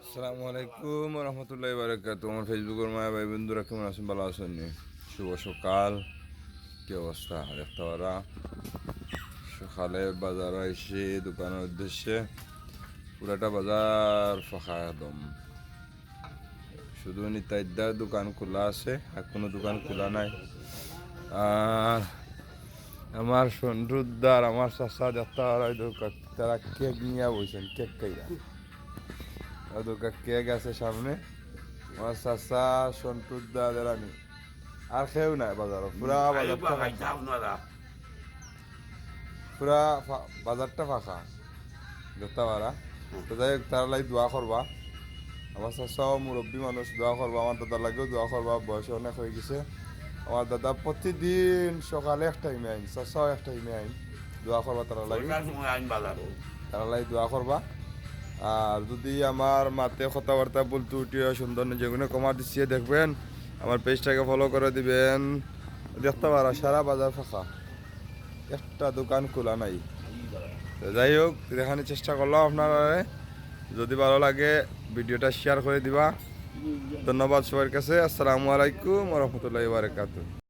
আসসালামু আলাইকুম রহমতুল্লাহি বারাকাতুহু। আমার ফেসবুকের মায়া ভাই বন্ধুরা কেমন আছেন? ভালো আছেন? শুভ সকাল। কি অবস্থা দেখতে পারা? সকালে বাজার আইসি দোকানের উদ্দেশ্যে। পুরাটা বাজার ফাঁকা একদম, শুধু নিতাইদার দোকান খোলা আছে, আর কোনো দোকান খোলা নাই। আর আমার সন্টুদার আমার চাষা দেখতে পারা তারা কেক নিয়ে বসেন, কেক খাইরা দোকান কেক আছে সামনে। আমার চাষা সন্টুদা দেরানি আর কেউ নাই বাজার, পুরা বাজারটা পুরা বাজারটা ফাঁকা দেখতে পারা। তো যাই হোক, তারা লাগে দোয়া করবা। আমার চাষাও মুরব্বী মানুষ, দোয়া করবা। আমার দাদার লাগেও দোয়া করবা, বয়স অনেক হয়ে গেছে। আমার দাদা প্রতিদিন সকালে এক টাইমে আইন, চাষাও এক টাইমে আইন, দোয়া করবা তারা লাগে, তারা লাগে দোয়া করবা। আর যদি আমার মাতে কথাবার্তা বলতে উঠিও সুন্দর যেগুলো কমা দিচ্ছি দেখবেন, আমার পেজটাকে ফলো করে দিবেন। দেখতে পারা সারা বাজার ফাঁকা, একটা দোকান খোলা নাই। তো যাই হোক, দেখানোর চেষ্টা করলাম আপনারা। যদি ভালো লাগে ভিডিওটা শেয়ার করে দিবা। ধন্যবাদ সবার কাছে। আসসালামু আলাইকুম রহমতুল্লাহি বারাকাতুহু।